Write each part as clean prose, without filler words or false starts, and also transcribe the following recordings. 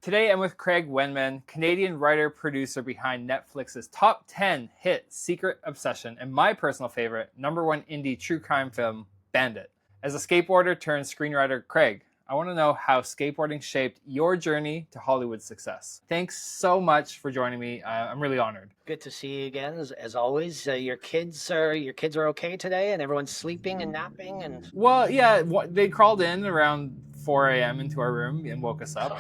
Today I'm with Kraig Wenman, Canadian writer producer behind Netflix's top 10 hit Secret Obsession and my personal favorite #1 indie true crime film, Bandit. As a skateboarder turned screenwriter, Kraig, I want to know how skateboarding shaped your journey to Hollywood success. Thanks so much for joining me. I'm really honored. Good to see you again, as always. Your kids are okay today, and everyone's sleeping and napping, and Well, yeah, they crawled in around 4 a.m. into our room and woke us up.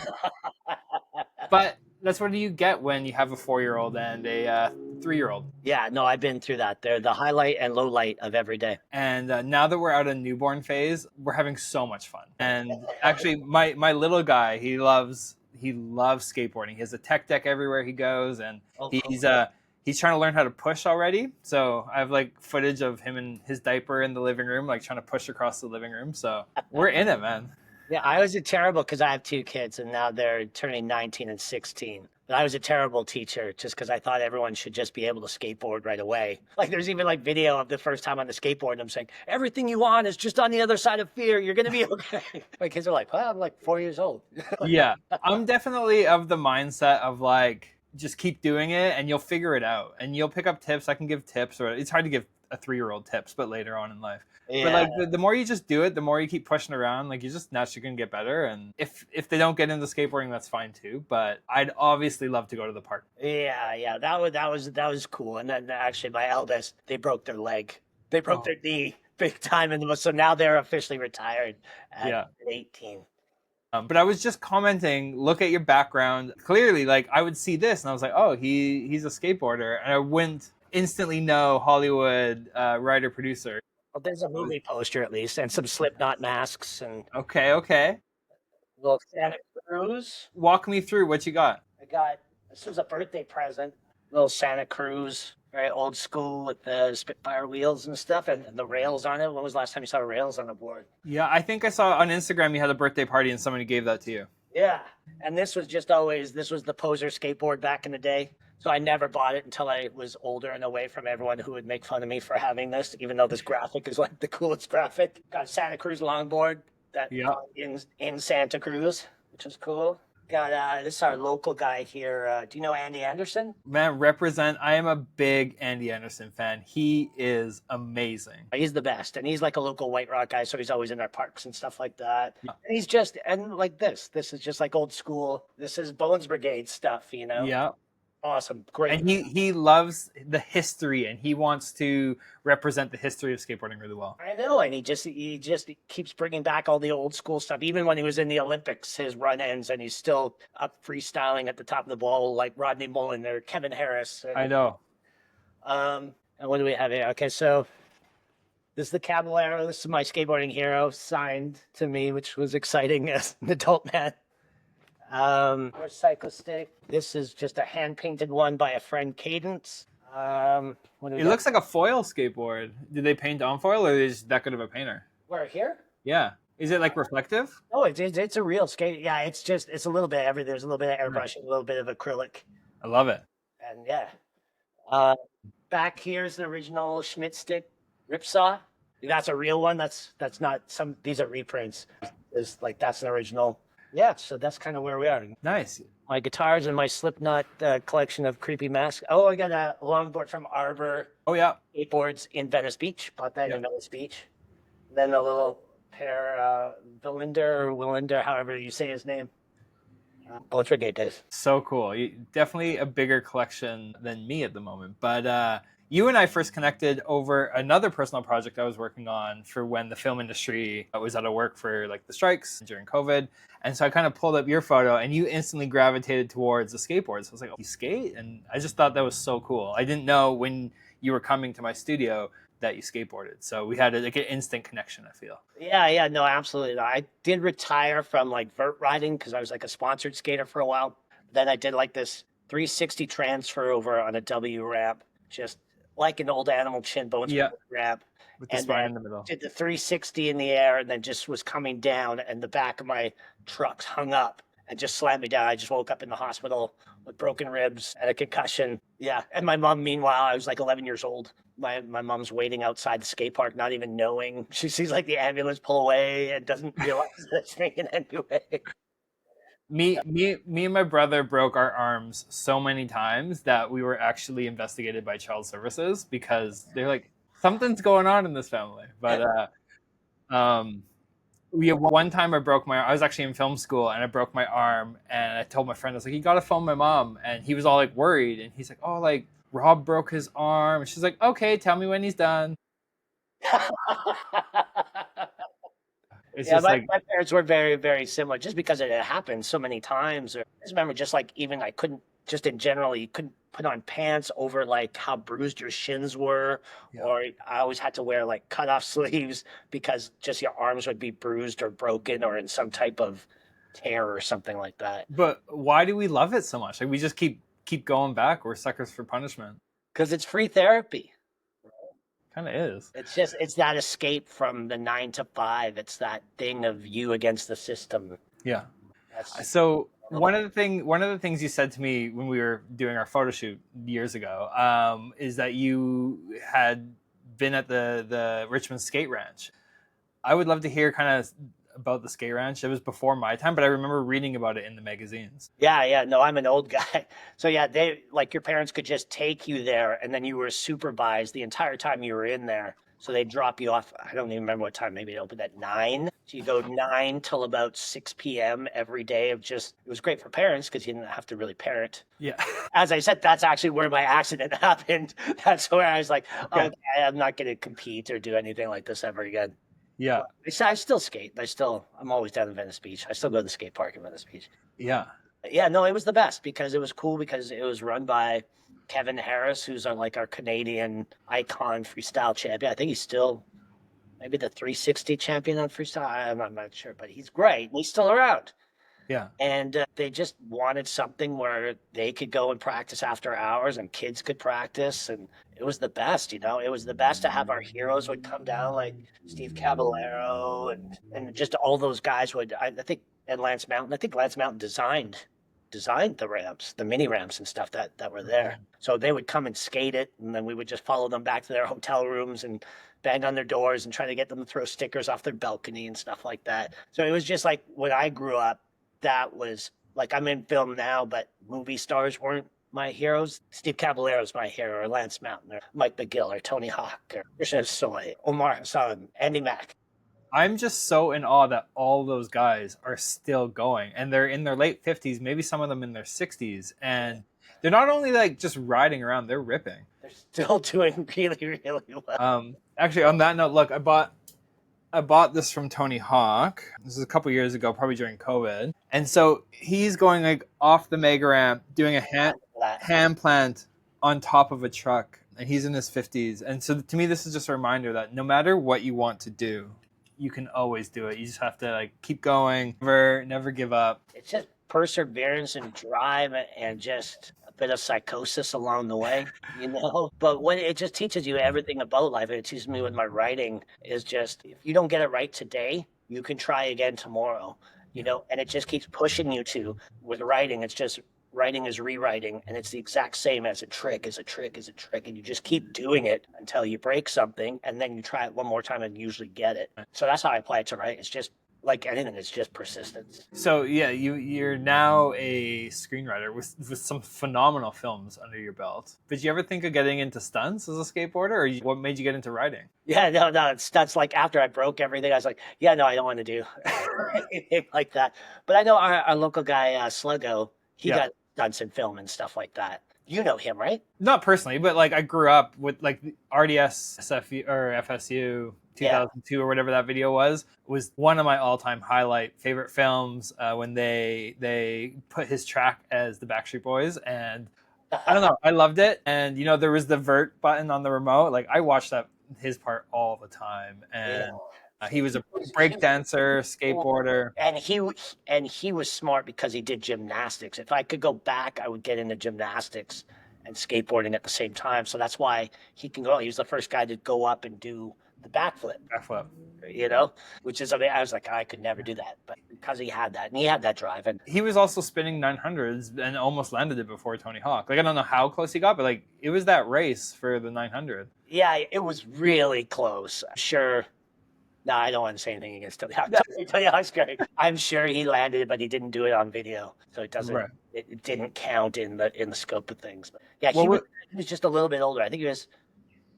But that's what you get when you have a 4-year-old and a 3-year-old. yeah, no, I've been through that. They're the highlight and low light of every day. And now that we're out of newborn phase, we're having so much fun. And actually, my little guy, he loves skateboarding. He has a tech deck everywhere he goes, and Oh, he's cool. he's trying to learn how to push already. So I have like footage of him in his diaper in the living room, like trying to push across the living room. So we're in it, man. Yeah, I was a terrible because I have two kids, and now they're turning 19 and 16. But I was a terrible teacher just because I thought everyone should just be able to skateboard right away. Like there's even like video of the first time on the skateboard, and I'm saying everything you want is just on the other side of fear. You're gonna be okay. My kids are like, well, I'm like 4 years old. Yeah, I'm definitely of the mindset of like, just keep doing it and you'll figure it out and you'll pick up tips. I can give tips, or it's hard to give a 3-year-old tips, but later on in life. But Yeah. like the more you just do it, the more you keep pushing around, like you just naturally gonna get better. And if they don't get into skateboarding, that's fine too. But I'd obviously love to go to the park. Yeah, that was cool. And then actually, my eldest, they broke their leg. They broke Oh, their knee big time, and so now they're officially retired at yeah. 18. But I was just commenting. Look at your background. Clearly, like I would see this, and I was like, oh, he's a skateboarder, and I wouldn't instantly know Hollywood writer producer. Well, there's a movie poster at least, and some Slipknot masks, and Okay, okay. a little Santa Cruz. Walk me through what you got. I got this was a birthday present. Little Santa Cruz, very old school with the Spitfire wheels and stuff, and the rails on it. When was the last time you saw rails on a board? Yeah, I think I saw on Instagram you had a birthday party and somebody gave that to you. Yeah. And this was the poser skateboard back in the day. So I never bought it until I was older and away from everyone who would make fun of me for having this, even though this graphic is like the coolest graphic. Got a Santa Cruz longboard that Yeah. in Santa Cruz, which is cool. Got this is our local guy here. Do you know Andy Anderson? Man, represent. I am a big Andy Anderson fan. He is amazing. He's the best, and he's like a local White Rock guy, so he's always in our parks and stuff like that. Yeah. And he's just and like this. This is just like old school. This is Bones Brigade stuff, you know. Yeah. Awesome, great. And he loves the history and he wants to represent the history of skateboarding really well. I know, and he just keeps bringing back all the old school stuff. Even when he was in the Olympics, his run ends, and he's still up freestyling at the top of the ball like Rodney Mullen or Kevin Harris. I know. And what do we have here? Okay, so this is the Caballero. This is my skateboarding hero signed to me, which was exciting as an adult man. Our cycle stick. This is just a hand painted one by a friend, Cadence. What do we It got? looks like a foil skateboard. Did they paint on foil or is that good of a painter? We're here. Yeah. Is it like reflective? Oh, it's a real skate. Yeah, it's a little bit of everything. There's a little bit of airbrushing, a little bit of acrylic, I love it. and yeah. Uh, Back here's an original Schmidt stick ripsaw. That's a real one. That's not some. These are reprints. That's an original. Yeah, so that's kind of where we are. Nice. My guitars and my Slipknot collection of creepy masks. Oh, I got a longboard from Arbor Oh yeah. Skateboards in Venice Beach. Bought that Yeah. in Venice Beach. Then a little pair, Willinder, however you say his name. Both Brigade days. So cool. Definitely a bigger collection than me at the moment. But you and I first connected over another personal project I was working on for when the film industry was out of work for like the strikes during COVID. And so I kind of pulled up your photo and you instantly gravitated towards the skateboards. I was like, oh, you skate? And I just thought that was so cool. I didn't know when you were coming to my studio that you skateboarded. So we had like an instant connection, I feel. Yeah, no, absolutely. I did retire from like vert riding because I was like a sponsored skater for a while. Then I did like this 360 transfer over on a W ramp, just like an old animal chin bones Yeah. ramp. With the And spine then in the middle. did the 360 in the air and then just was coming down, and the back of my trucks hung up and just slammed me down. I just woke up in the hospital with broken ribs and a concussion. Yeah. And my mom, meanwhile, I was like 11 years old. My mom's waiting outside the skate park, not even knowing. She sees like the ambulance pull away and doesn't realize that it's making anyway. Me and my brother broke our arms so many times that we were actually investigated by child services because they're like, something's going on in this family. But um, we one time I was actually in film school and I broke my arm and I told my friend, I was like, you gotta phone my mom. And he was all like worried and he's like, oh, like Rob broke his arm. And she's like, okay, tell me when he's done. It's Yeah, just like, my parents were very, very similar just because it had happened so many times. Or I just remember just like even I couldn't just in general, you couldn't put on pants over like how bruised your shins were, yeah. or I always had to wear like cut off sleeves because just your arms would be bruised or broken or in some type of tear or something like that. But why do we love it so much? Like we just keep going back. We're suckers for punishment. Because it's free therapy. Kind of is. It's that escape from the 9 to 5. It's that thing of you against the system. Yeah. That's So one of the things you said to me when we were doing our photo shoot years ago is that you had been at the Richmond Skate Ranch. I would love to hear kind of about the skate ranch. It was before my time, but I remember reading about it in the magazines. yeah. No, I'm an old guy. So yeah, they like your parents could just take you there, and then you were supervised the entire time you were in there. So they drop you off. I don't even remember what time. Maybe it opened at 9. So you go 9 till about 6 p.m. every day. Of just it was great for parents because you didn't have to really parent. Yeah. As I said, that's actually where my accident happened. That's where I was like, Okay. okay, I'm not going to compete or do anything like this ever again. Yeah. I still skate. I'm always down in Venice Beach. I still go to the skate park in Venice Beach. Yeah. Yeah, no, it was the best because it was cool because it was run by Kevin Harris, who's our Canadian icon freestyle champion. I think he's still maybe the 360 champion on freestyle. I'm not sure, but he's great. He's still around. Yeah. And they just wanted something where they could go and practice after hours and kids could practice. And it was the best, It was the best to have our heroes would come down like Steve Caballero and just all those guys would, I think, and Lance Mountain. I think Lance Mountain designed the ramps, the mini ramps and stuff that were there. So they would come and skate it, and then we would just follow them back to their hotel rooms and bang on their doors and try to get them to throw stickers off their balcony and stuff like that. So it was just like when I grew up, that was like I'm in film now, but movie stars weren't my heroes. Steve Caballero's my hero, or Lance Mountain, or Mike McGill, or Tony Hawk, or Krishna Soy, Omar Hassan, Andy Mack. I'm just so in awe that all those guys are still going and they're in their late 50s, maybe some of them in their 60s. And they're not only like just riding around, they're ripping. They're still doing really, really well. Actually, on that note, look, I bought this from Tony Hawk. This is a couple years ago, probably during COVID. And so he's going like off the mega ramp, doing a hand plant on top of a truck. And he's in his 50s. And so to me, this is just a reminder that no matter what you want to do, you can always do it. You just have to like keep going, never give up. It's just perseverance and drive and just a bit of psychosis along the way, But when it just teaches you everything about life, and it teaches me with my writing is just if you don't get it right today, you can try again tomorrow, and it just keeps pushing you to with writing. It's just writing is rewriting, and it's the exact same as a trick, and you just keep doing it until you break something, and then you try it one more time and usually get it. So that's how I apply it to write. It's just like anything, it's just persistence. So yeah, you're now a screenwriter with some phenomenal films under your belt. Did you ever think of getting into stunts as a skateboarder, or what made you get into writing? Yeah, no, it's stunts. Like after I broke everything, I was like, yeah, no, I don't want to do anything like that. But I know our local guy, Sluggo, he got stunts in film and stuff like that. You know him, right? Not personally, but like I grew up with like RDS SFU or FSU 2002 or whatever that video was one of my all-time favorite films when they put his track as the Backstreet Boys, and I don't know, I loved it. And there was the vert button on the remote. Like I watched his part all the time, and he was a break dancer, skateboarder, and he was smart because he did gymnastics. If I could go back, I would get into gymnastics and skateboarding at the same time. So that's why he can go. He was the first guy to go up and do the backflip. Which is something I was like, I could never do that, but because he had that, and he had that drive, and he was also spinning 900s and almost landed it before Tony Hawk. Like I don't know how close he got, but like it was that race for the 900. Yeah, it was really close. I'm sure No, I don't want to say anything against Tony Hawk. Tony Hawk's great. I'm sure he landed it, but he didn't do it on video, so it doesn't. Right. It didn't count in the scope of things. But yeah, Well, he was just a little bit older. I think he was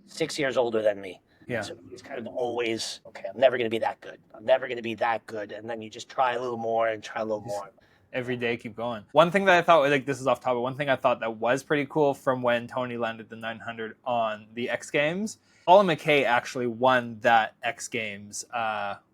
6 years older than me. yeah. So he's kind of always, okay, I'm never going to be that good. I'm never going to be that good. And then you just try a little more and try a little more. Every day, keep going. One thing that I thought, like, this is off topic, one thing I thought that was pretty cool from when Tony landed the 900 on the X Games, Colin McKay actually won that X Games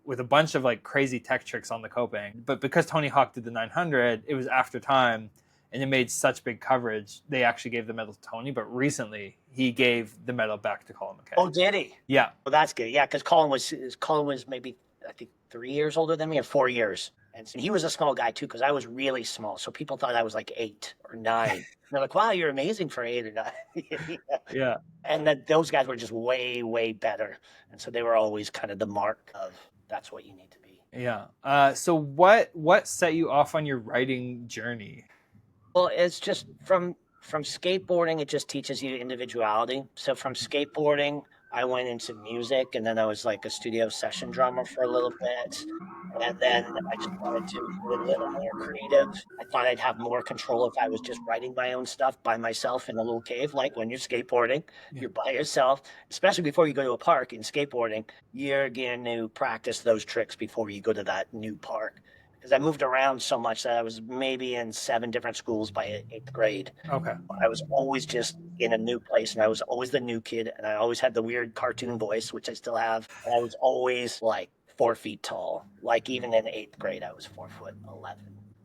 with a bunch of like crazy tech tricks on the coping. But because Tony Hawk did the 900, it was after time and it made such big coverage, they actually gave the medal to Tony. But recently, he gave the medal back to Colin McKay. Oh, did he? Yeah. Well, that's good. Yeah, because Colin was maybe, I think, 3 years older than me, or 4 years. And he was a small guy too, because I was really small. So people thought I was like 8 or 9. And they're like, wow, you're amazing for 8 or 9. Yeah. And then those guys were just way, way better. And so they were always kind of the mark of that's what you need to be. Yeah. So what set you off on your writing journey? Well, it's just from skateboarding, it just teaches you individuality. So from skateboarding, I went into music, and then I was like a studio session drummer for a little bit. And then I just wanted to be a little more creative. I thought I'd have more control if I was just writing my own stuff by myself in a little cave. Like when you're skateboarding, you're by yourself, especially before you go to a park in skateboarding, you're going to practice those tricks before you go to that new park. Because I moved around so much that I was maybe in 7 different schools by 8th grade. Okay. I was always just in a new place, and I was always the new kid, and I always had the weird cartoon voice, which I still have. And I was always like 4 feet tall. Like even in 8th grade, I was 4'11".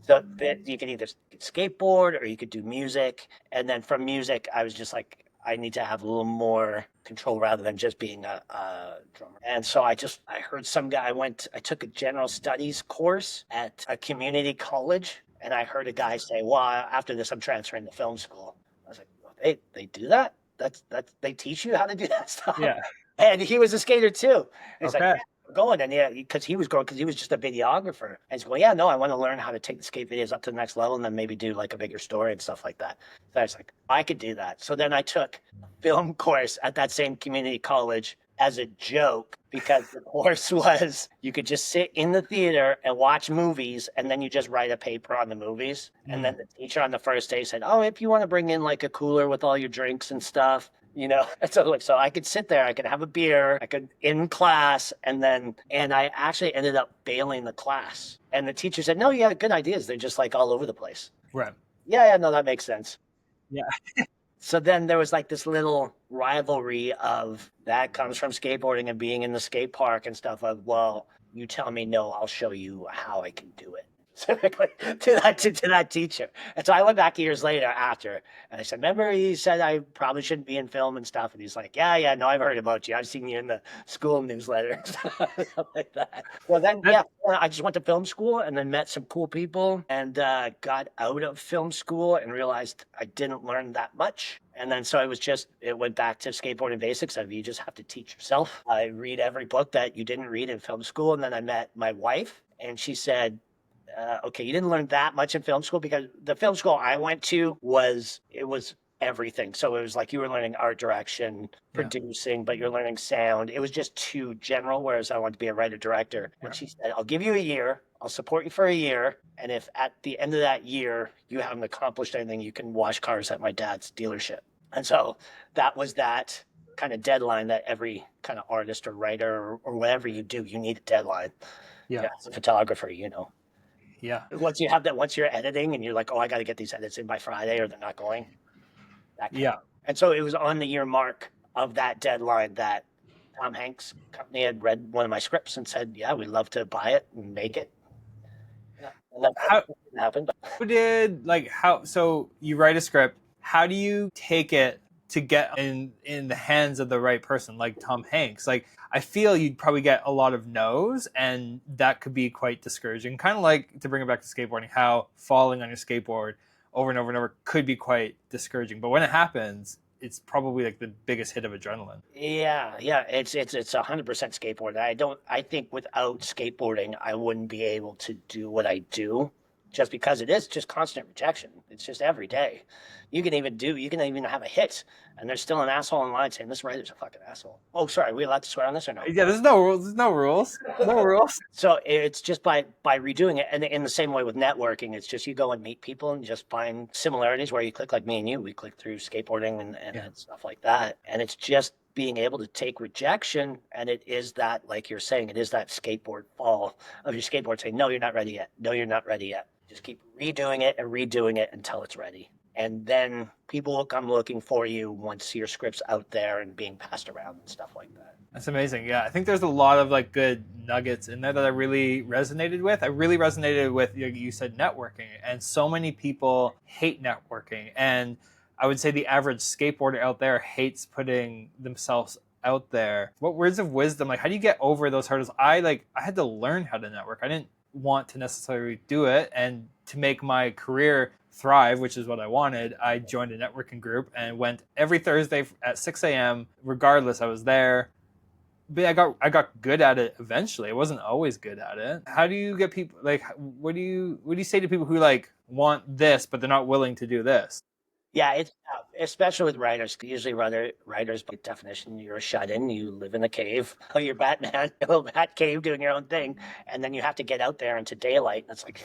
So you could either skateboard or you could do music. And then from music, I was just like, I need to have a little more control rather than just being a drummer. And so I heard some guy, I took a general studies course at a community college, and I heard a guy say, well, after this, I'm transferring to film school. I was like, well, they do that? They teach you how to do that stuff? Yeah. And he was a skater too. He's Okay. like, yeah, we're going. And yeah, because he was just a videographer. And he's going, yeah, no, I want to learn how to take the skate videos up to the next level and then maybe do like a bigger story and stuff like that. So I was like, I could do that. So then I took a film course at that same community college as a joke, because the course was you could just sit in the theater and watch movies, and then you just write a paper on the movies. And then the teacher on the first day said, oh, if you want to bring in like a cooler with all your drinks and stuff, you know. So I could sit there, I could have a beer, I could in class, and I actually ended up bailing the class. And the teacher said, no, you had good ideas. They're just like all over the place. Right. Yeah, no, that makes sense. Yeah. So then there was like this little rivalry of that comes from skateboarding and being in the skate park and stuff of, well, you tell me no, I'll show you how I can do it. Specifically to that teacher. And so I went back years later after, and I said, remember he said I probably shouldn't be in film and stuff? And he's like, yeah, no, I've heard about you. I've seen you in the school newsletter. Something like that. Well, then, I just went to film school and then met some cool people and got out of film school and realized I didn't learn that much. And then so it went back to skateboarding basics of you just have to teach yourself. I read every book that you didn't read in film school. And then I met my wife, and she said, okay, you didn't learn that much in film school, because the film school I went to was everything. So it was like you were learning art direction, producing, but you're learning sound. It was just too general, whereas I wanted to be a writer director. And she said, I'll give you a year. I'll support you for a year. And if at the end of that year you haven't accomplished anything, you can wash cars at my dad's dealership. And so that was that kind of deadline that every kind of artist or writer or whatever you do, you need a deadline. Yeah, as a photographer, you know. Yeah. Once you're editing and you're like, oh, I got to get these edits in by Friday or they're not going. Yeah. And so it was on the year mark of that deadline that Tom Hanks' company had read one of my scripts and said, yeah, we'd love to buy it and make it. Yeah. And that happened. So you write a script. How do you take it to get in the hands of the right person, like Tom Hanks? Like, I feel you'd probably get a lot of no's, and that could be quite discouraging. Kind of like, to bring it back to skateboarding, how falling on your skateboard over and over and over could be quite discouraging. But when it happens, it's probably like the biggest hit of adrenaline. Yeah. It's 100% skateboarding. I think without skateboarding, I wouldn't be able to do what I do. just because it is just constant rejection. It's just every day. You can even have a hit, and there's still an asshole in line saying this writer's a fucking asshole. Oh, sorry, are we allowed to swear on this or no? Yeah, there's no rules. There's no rules. No rules. So it's just by redoing it, and in the same way with networking, it's just you go and meet people and just find similarities where you click, like me and you. We click through skateboarding and stuff like that, and it's just being able to take rejection, and it is that, like you're saying, it is that skateboard fall of your skateboard saying, no, you're not ready yet. No, you're not ready yet. Just keep redoing it until it's ready. And then people will come looking for you once your script's out there and being passed around and stuff like that. That's amazing. Yeah, I think there's a lot of like good nuggets in there that I really resonated with. I really resonated with, you said, networking, and so many people hate networking. And I would say the average skateboarder out there hates putting themselves out there. What words of wisdom, like how do you get over those hurdles? I had to learn how to network. I didn't want to necessarily do it, and to make my career thrive, which is what I wanted, I joined a networking group and went every Thursday at 6 a.m. Regardless, I was there. But I got good at it eventually. I wasn't always good at it. How do you get people, like, what do you say to people who like want this but they're not willing to do this? Yeah, it's especially with writers. Usually, writers, by definition, you're shut in. You live in a cave. Oh, you're Batman, a little bat cave doing your own thing, and then you have to get out there into daylight. And it's like,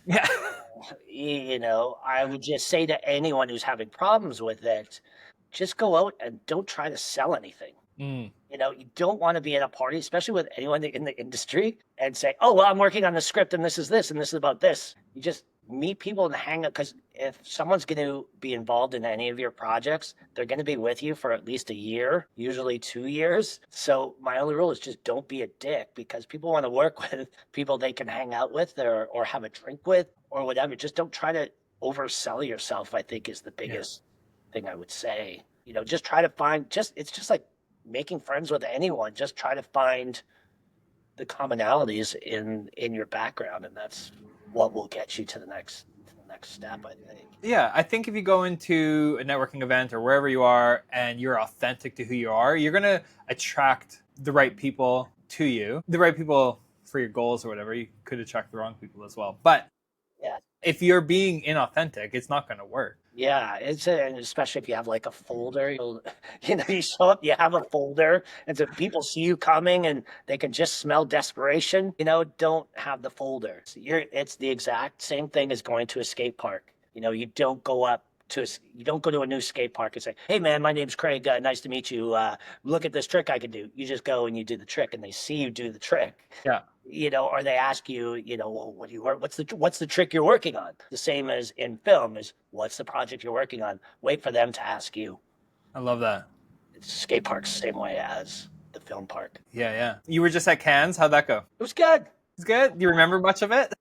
Yeah. I would just say to anyone who's having problems with it, just go out and don't try to sell anything. Mm. You don't want to be at a party, especially with anyone in the industry, and say, oh, well, I'm working on the script and this is about this. You just meet people and hang out, because if someone's going to be involved in any of your projects, they're going to be with you for at least a year, usually 2 years. So my only rule is just don't be a dick, because people want to work with people they can hang out with or have a drink with or whatever. Just don't try to oversell yourself, I think, is the biggest thing I would say. Just try to find, it's just like making friends with anyone. Just try to find the commonalities in your background, and that's what will get you to the next step, I think. Yeah, I think if you go into a networking event or wherever you are and you're authentic to who you are, you're going to attract the right people to you, the right people for your goals or whatever. You could attract the wrong people as well. But yeah, if you're being inauthentic, it's not going to work. Yeah, and especially if you have like a folder, you show up, you have a folder, and so people see you coming and they can just smell desperation. Don't have the folder. It's the exact same thing as going to a skate park. You don't go to a new skate park and say, "Hey, man, my name's Kraig. Nice to meet you. Look at this trick I can do." You just go and you do the trick, and they see you do the trick. Yeah. Or they ask you, well, what do you work? What's the trick you're working on? The same as in film is, what's the project you're working on? Wait for them to ask you. I love that. Skate park's the same way as the film park. Yeah. You were just at Cannes. How'd that go? It was good. It's good. Do you remember much of it?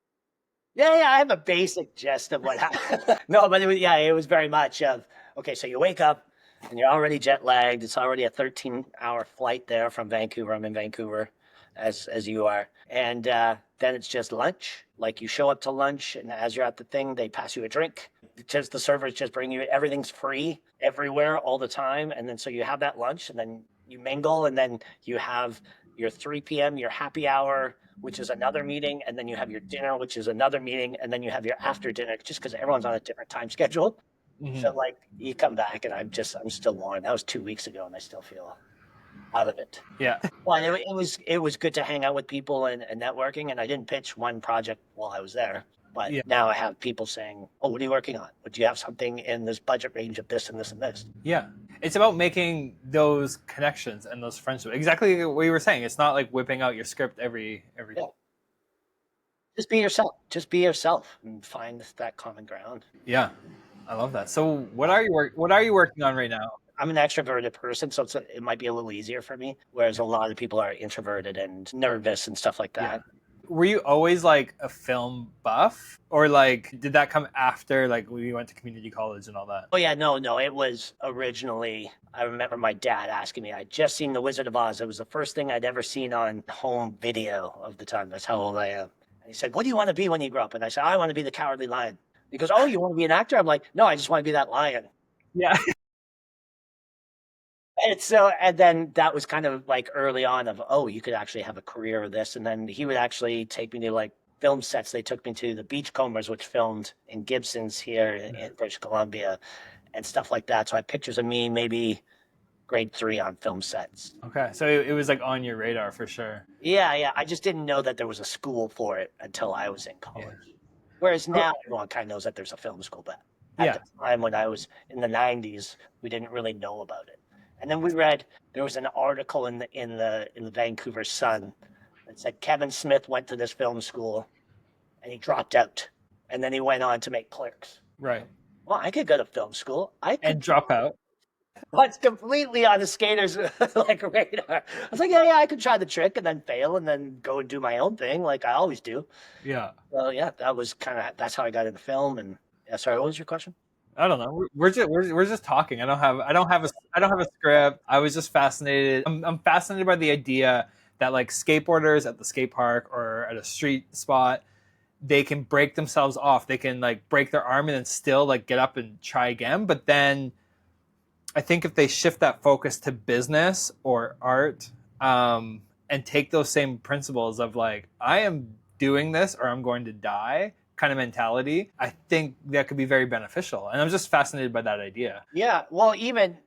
Yeah. I have a basic gist of what happened. No, but it was very much of, okay, so you wake up and you're already jet lagged. It's already a 13-hour flight there from Vancouver. I'm in Vancouver, as you are. And then it's just lunch. Like, you show up to lunch, and as you're at the thing, they pass you a drink. Just the servers just bring you, everything's free everywhere all the time. And then so you have that lunch, and then you mingle, and then you have your 3 p.m., your happy hour, which is another meeting, and then you have your dinner, which is another meeting, and then you have your after dinner, just because everyone's on a different time schedule. Mm-hmm. So like, you come back, and I'm still worn. That was 2 weeks ago, and I still feel out of it. Yeah. Well, it was good to hang out with people and networking, and I didn't pitch one project while I was there. But now I have people saying, "Oh, what are you working on? Would you have something in this budget range of this and this and this?" Yeah. It's about making those connections and those friendships. Exactly what you were saying. It's not like whipping out your script every day. Just be yourself. Just be yourself and find that common ground. Yeah. I love that. So what are you working on right now? I'm an extroverted person, so it might be a little easier for me, whereas a lot of people are introverted and nervous and stuff like that. Yeah. Were you always like a film buff, or like did that come after, like when you went to community college and all that? Oh yeah, no, it was originally, I remember my dad asking me, I'd just seen The Wizard of Oz. It was the first thing I'd ever seen on home video of the time. That's how old I am. And he said, "What do you want to be when you grow up?" And I said, "I want to be the Cowardly Lion." He goes, "Oh, you want to be an actor?" I'm like, "No, I just want to be that lion." Yeah. And then that was kind of like early on of, oh, you could actually have a career with this. And then he would actually take me to like film sets. They took me to the Beachcombers, which filmed in Gibson's here in British Columbia and stuff like that. So I have pictures of me maybe grade 3 on film sets. Okay, so it was like on your radar for sure. Yeah. I just didn't know that there was a school for it until I was in Yeah. college. Whereas Oh, now everyone kind of knows that there's a film school, but at yeah. the time when I was in the 90s, we didn't really know about it. And then we read there was an article in the Vancouver Sun that said Kevin Smith went to this film school and he dropped out. And then he went on to make Clerks. Right. Well, I could go to film school. I And could. drop out. What's completely on the skaters like radar. I was like, yeah, I could try the trick and then fail and then go and do my own thing like I always do. Yeah. Well, yeah, that's how I got into film. And yeah, sorry, what was your question? I don't know. We're just talking. I don't have a script. I was just fascinated. I'm fascinated by the idea that like skateboarders at the skate park or at a street spot, they can break themselves off. They can like break their arm and then still like get up and try again. But then I think if they shift that focus to business or art, and take those same principles of like, I am doing this or I'm going to die kind of mentality, I think that could be very beneficial. And I'm just fascinated by that idea. Yeah, well, even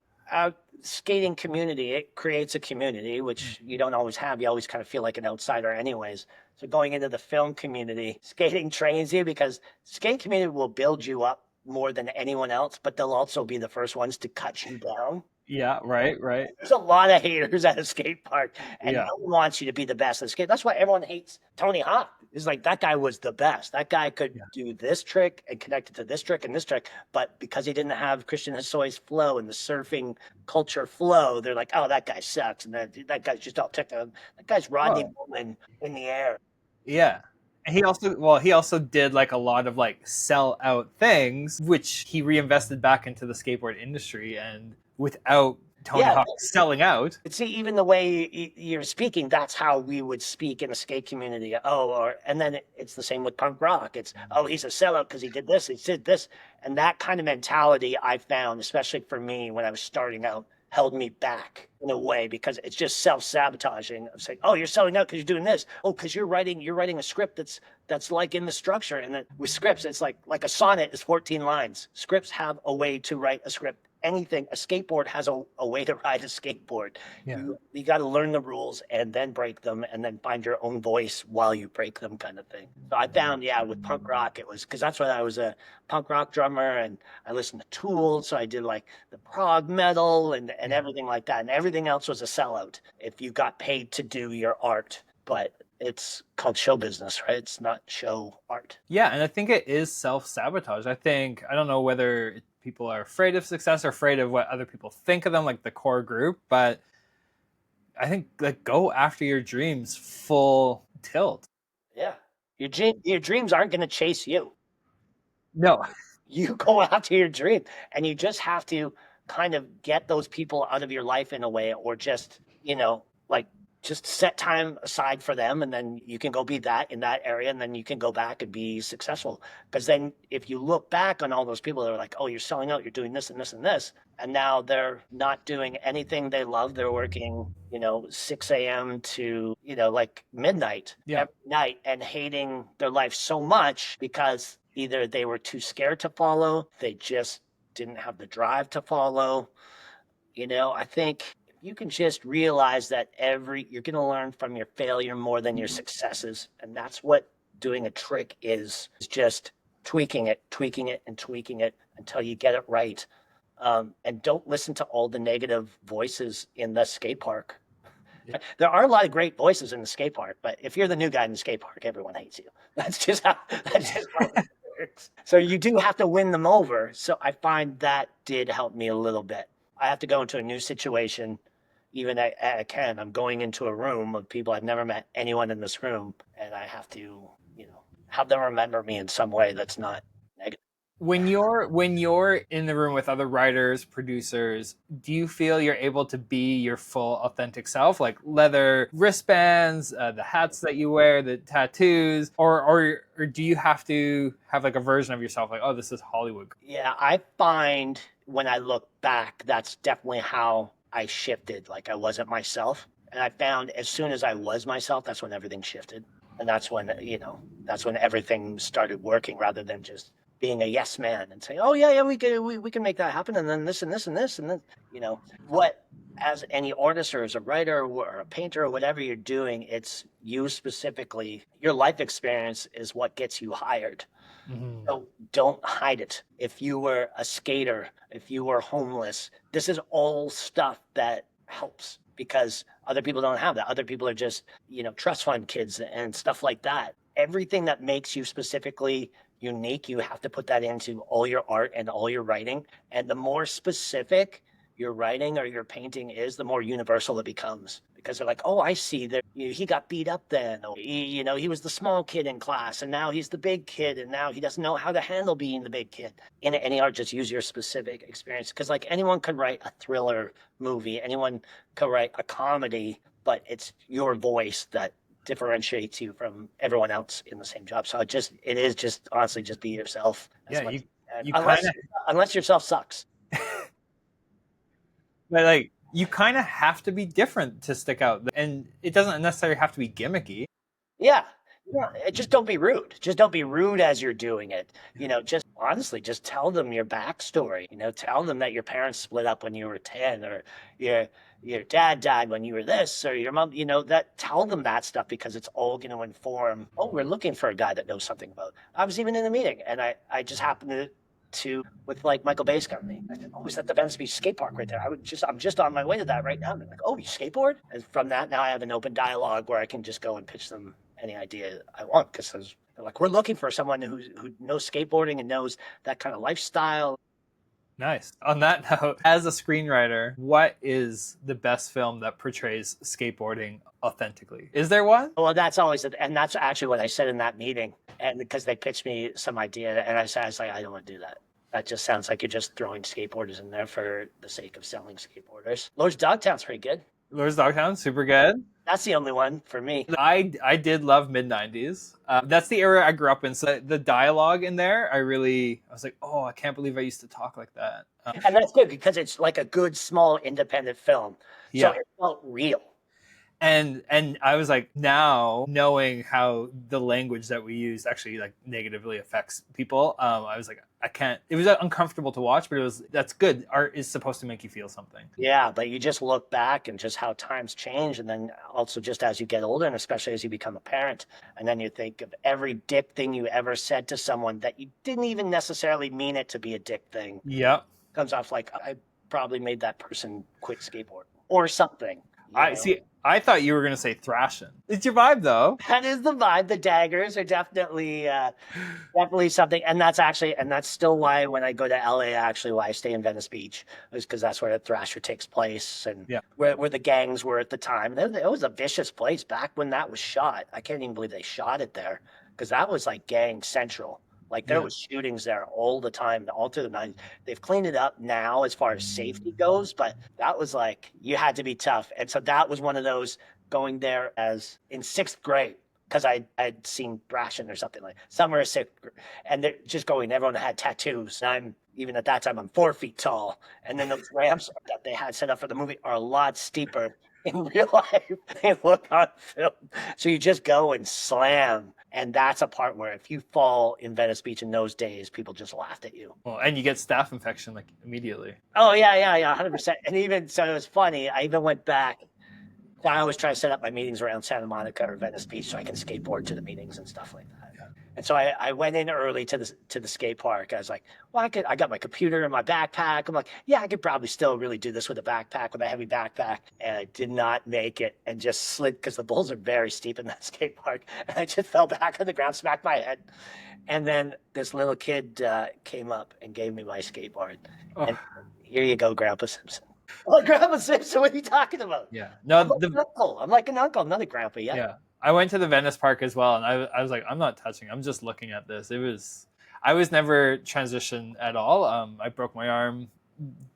skating community, it creates a community, which you don't always have. You always kind of feel like an outsider anyways. So going into the film community, skating trains you because skating community will build you up more than anyone else, but they'll also be the first ones to cut you down. Yeah, right. There's a lot of haters at a skate park, and Yeah. no one wants you to be the best at skate. That's why everyone hates Tony Hawk. It's like that guy was the best. That guy could do this trick and connect it to this trick and this trick, but because he didn't have Christian Hossoi's flow and the surfing culture flow, they're like, oh, that guy sucks, and that guy's just all technical. That guy's Rodney Mullen in the air. Yeah. And he also did like a lot of like sell out things, which he reinvested back into the skateboard industry. And without Tony Hawk selling out. But see, even the way you're speaking, that's how we would speak in the skate community. And then it's the same with punk rock. It's, he's a sellout because he did this, he did this. And that kind of mentality I found, especially for me when I was starting out, held me back in a way because it's just self-sabotaging. Of saying, you're selling out because you're doing this. Because you're writing a script that's like in the structure. And then with scripts, it's like a sonnet is 14 lines. Scripts have a way to write a script. Anything, a skateboard has a way to ride a skateboard. Yeah. You got to learn the rules and then break them and then find your own voice while you break them, kind of thing. So I found, with punk rock, it was because that's when I was a punk rock drummer and I listened to Tool. So I did like the prog metal and everything like that. And everything else was a sellout if you got paid to do your art. But it's called show business, right? It's not show art. Yeah, and I think it is self-sabotage. I don't know whether people are afraid of success or afraid of what other people think of them, like the core group, but I think like go after your dreams full tilt. Yeah. Your dreams aren't going to chase you. No. You go after your dream and you just have to kind of get those people out of your life in a way, or just, just set time aside for them, and then you can go be that in that area, and then you can go back and be successful. Because then if you look back on all those people that are like, you're selling out, you're doing this and this and this, and now they're not doing anything they love. They're working, 6 a.m. to, like midnight every night and hating their life so much because either they were too scared to follow, they just didn't have the drive to follow. I think you can just realize that you're going to learn from your failure more than your successes. And that's what doing a trick is just tweaking it and tweaking it until you get it right. And don't listen to all the negative voices in the skate park. Yeah. There are a lot of great voices in the skate park, but if you're the new guy in the skate park, everyone hates you. That's just how it works. So you do have to win them over. So I find that did help me a little bit. I have to go into a new situation. Even I'm going into a room of people I've never met anyone in this room, and I have to, have them remember me in some way that's not negative. When you're in the room with other writers, producers, do you feel you're able to be your full authentic self, like leather wristbands, the hats that you wear, the tattoos, or do you have to have like a version of yourself, like, this is Hollywood? Yeah, I find when I look back, that's definitely how I shifted. Like I wasn't myself. And I found as soon as I was myself, that's when everything shifted. And that's when, that's when everything started working rather than just being a yes man and saying, oh, yeah, we can make that happen. And then this and this and this. And then, what, as any artist or as a writer or a painter or whatever you're doing, it's you specifically. Your life experience is what gets you hired. Mhm. So don't hide it. If you were a skater, if you were homeless, this is all stuff that helps because other people don't have that. Other people are just, trust fund kids and stuff like that. Everything that makes you specifically unique, you have to put that into all your art and all your writing. And the more specific your writing or your painting is, the more universal it becomes. Because they're like, oh, I see that he got beat up then. Or he was the small kid in class and now he's the big kid and now he doesn't know how to handle being the big kid. In any art, just use your specific experience. Because like anyone could write a thriller movie, anyone could write a comedy, but it's your voice that differentiates you from everyone else in the same job. So it is just honestly just be yourself. Yeah, you unless, unless yourself sucks. But like you kind of have to be different to stick out, and it doesn't necessarily have to be gimmicky. Yeah, just don't be rude. Just don't be rude as you're doing it. Just honestly, just tell them your backstory. Tell them that your parents split up when you were 10, or your dad died when you were this, or your mom. Tell them that stuff because it's all going to inform. Oh, we're looking for a guy that knows something about. I was even in a meeting, and I just happened to with like Michael Bay's company. I said, oh, is that the Venice Beach skate park right there? I'm just on my way to that right now. And they're like, oh, you skateboard? And from that, now I have an open dialogue where I can just go and pitch them any idea I want because they're like, we're looking for someone who knows skateboarding and knows that kind of lifestyle. Nice. On that note, as a screenwriter, what is the best film that portrays skateboarding authentically? Is there one? Well, that's always, and that's actually what I said in that meeting. And because they pitched me some idea, and I was like, I don't want to do that. That just sounds like you're just throwing skateboarders in there for the sake of selling skateboarders. Lord's Dogtown's pretty good. Lord's Dogtown, super good. That's the only one for me. I did love mid-90s. That's the era I grew up in. So the dialogue in there, I was like, oh, I can't believe I used to talk like that. And that's good because it's like a good, small, independent film. Yeah. So it felt real. And I was like, now knowing how the language that we use actually like negatively affects people, I was like, I can't. It was uncomfortable to watch, but that's good. Art is supposed to make you feel something. Yeah, but you just look back and just how times change, and then also just as you get older, and especially as you become a parent, and then you think of every dick thing you ever said to someone that you didn't even necessarily mean it to be a dick thing. Yeah, comes off like I probably made that person quit skateboarding or something. I thought you were going to say thrashing. It's your vibe, though. That is the vibe. The daggers are definitely something. And that's still why when I go to LA, actually, why I stay in Venice Beach is because that's where the Thrasher takes place and where the gangs were at the time. It was a vicious place back when that was shot. I can't even believe they shot it there because that was like gang central. Like there was shootings there all the time, all through the 90s. They've cleaned it up now as far as safety goes, but that was like, you had to be tough. And so that was one of those going there as in 6th grade, because I'd seen thrashing or something like somewhere in 6th grade. And they're just going, everyone had tattoos. And even at that time, I'm 4 feet tall. And then those ramps that they had set up for the movie are a lot steeper in real life. They look on film. So you just go and slam. And that's a part where if you fall in Venice Beach in those days, people just laughed at you. Well, and you get staph infection like immediately. Oh, yeah, 100%. And even, so it was funny. I even went back. I always try to set up my meetings around Santa Monica or Venice Beach so I can skateboard to the meetings and stuff like that. Yeah. And so I went in early to the skate park. I was like, well, I got my computer in my backpack. I'm like, yeah, I could probably still really do this with a backpack, with a heavy backpack. And I did not make it and just slid because the bowls are very steep in that skate park. And I just fell back on the ground, smacked my head. And then this little kid came up and gave me my skateboard. Oh. And here you go, Grandpa Simpson. Oh, Grandpa Simpson, what are you talking about? Yeah. No, I'm like an uncle, not a grandpa. Yeah. I went to the Venice Park as well, and I was like, I'm not touching. I'm just looking at this. I was never transition at all. I broke my arm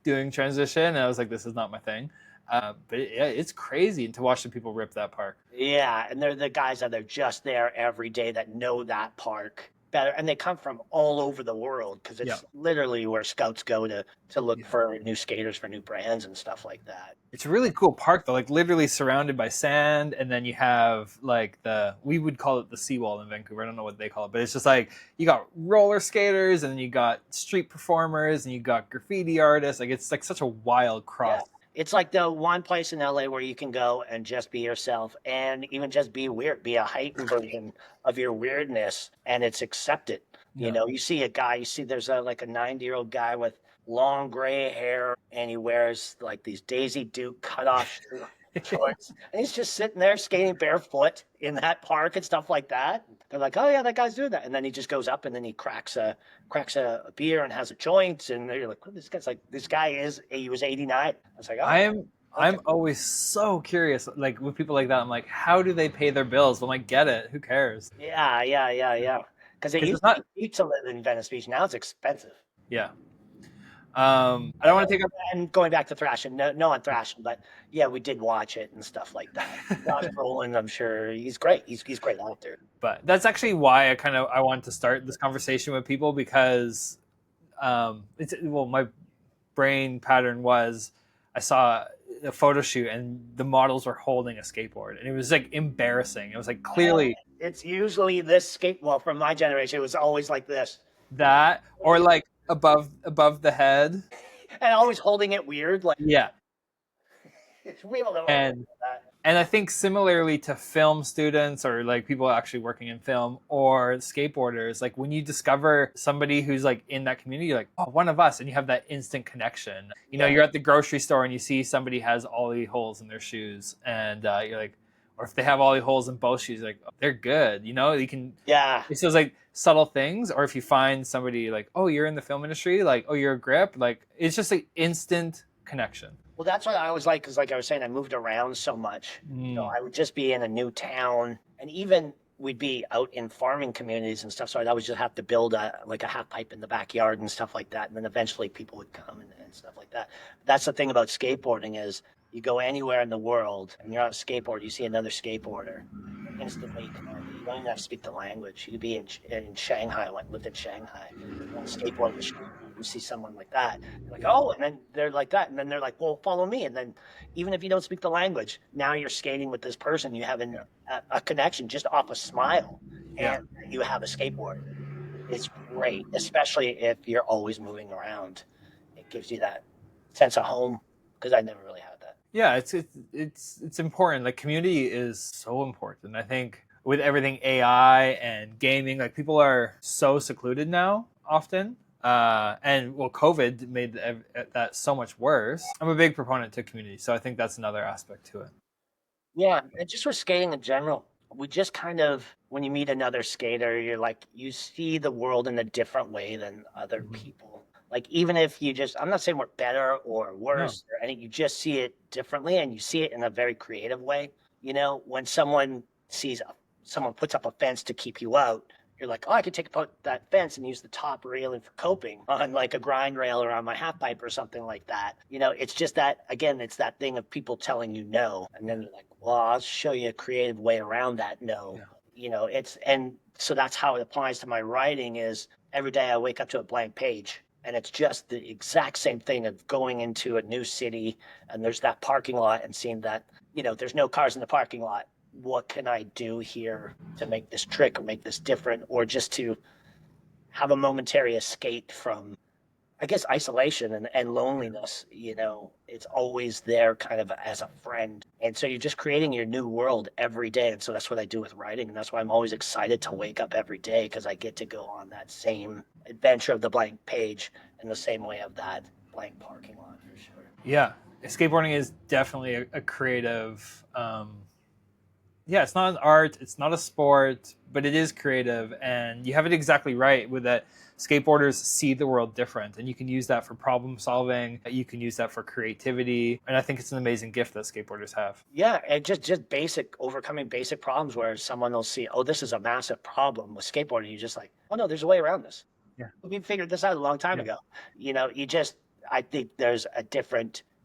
doing transition, and I was like, this is not my thing. But it's crazy to watch the people rip that park. Yeah, and they're the guys that are just there every day that know that park better, and they come from all over the world because Yeah. it's literally where scouts go to look Yeah. for new skaters for new brands and stuff like that. It's a really cool park though, like literally surrounded by sand, and then you have like we would call it the seawall in Vancouver. I don't know what they call it, but it's just like you got roller skaters, and then you got street performers, and you got graffiti artists. Like it's like such a wild cross. Yeah. It's like the one place in LA where you can go and just be yourself and even just be weird, be a heightened version of your weirdness, and it's accepted. Yeah. You see a guy, you see there's like a 90-year-old guy with long gray hair, and he wears like these Daisy Duke cutoff shorts, and he's just sitting there skating barefoot in that park and stuff like that. They're like, oh yeah, that guy's doing that, and then he just goes up and then he cracks a beer and has a joint, and they're like, this guy he was 89. I was like, oh, I'm always so curious, like with people like that. I'm like, how do they pay their bills? I'm like, get it? Who cares? yeah. Because it used to be cheap to live in Venice Beach. Now it's expensive. Yeah. I don't want to take up. And going back to thrashing, no on thrashing, but yeah, we did watch it and stuff like that. Josh Brolin, I'm sure he's great. He's great out there. But that's actually why I wanted to start this conversation with people, because my brain pattern was I saw a photo shoot and the models were holding a skateboard, and it was like embarrassing. It was like clearly it's usually this well, from my generation, it was always like this. That or like above the head, and always holding it weird, like yeah. People don't And I think similarly to film students or like people actually working in film or skateboarders, like when you discover somebody who's like in that community, you're like, oh, one of us, and you have that instant connection. You know, you're at the grocery store and you see somebody has ollie holes in their shoes, and you're like, or if they have ollie holes in both shoes, like, oh, they're good. You know, you can. Yeah. It's those like subtle things. Or if you find somebody like, oh, you're in the film industry, like, oh, you're a grip, like it's just like instant connection. Well, that's what I always like, because like I was saying, I moved around so much. So I would just be in a new town, and even we'd be out in farming communities and stuff. So I'd always just have to build a half pipe in the backyard and stuff like that. And then eventually people would come and stuff like that. That's the thing about skateboarding is you go anywhere in the world and you're on a skateboard, you see another skateboarder, instantly you don't even have to speak the language. You could be in Shanghai, lived in Shanghai, on a skateboard in the street. You see someone like that, you're like, oh, and then they're like that, and then they're like, well, follow me. And then even if you don't speak the language, now you're skating with this person, you have a connection just off a smile, and you have a skateboard. It's great, especially if you're always moving around. It gives you that sense of home, because I never really had that. Yeah, it's important. Like community is so important. I think with everything AI and gaming, like people are so secluded now often. And well, COVID made that so much worse. I'm a big proponent to community, so I think that's another aspect to it. Yeah, and just with skating in general, we just kind of, when you meet another skater, you're like, you see the world in a different way than other people. Like, even if I'm not saying we're better or worse, or anything, you just see it differently, and you see it in a very creative way. You know, when someone puts up a fence to keep you out, you're like, oh, I could take apart that fence and use the top railing for coping on like a grind rail or on my half pipe or something like that. You know, it's just that, again, it's that thing of people telling you no. And then they're like, well, I'll show you a creative way around that no. Yeah. You know, and so that's how it applies to my writing is every day I wake up to a blank page. And it's just the exact same thing of going into a new city and there's that parking lot and seeing that, you know, there's no cars in the parking lot. What can I do here to make this trick or make this different, or just to have a momentary escape from, I guess, isolation and loneliness? You know, it's always there kind of as a friend. And so you're just creating your new world every day. And so that's what I do with writing. And that's why I'm always excited to wake up every day, because I get to go on that same adventure of the blank page in the same way of that blank parking lot, for sure. Yeah. Skateboarding is definitely a creative, yeah, it's not an art, it's not a sport, but it is creative. And you have it exactly right with that skateboarders see the world different. And you can use that for problem solving. You can use that for creativity. And I think it's an amazing gift that skateboarders have. Yeah, and just overcoming basic problems where someone will see, oh, this is a massive problem with skateboarding. You're just like, oh, no, there's a way around this. Yeah. We figured this out a long time ago. You know, I think there's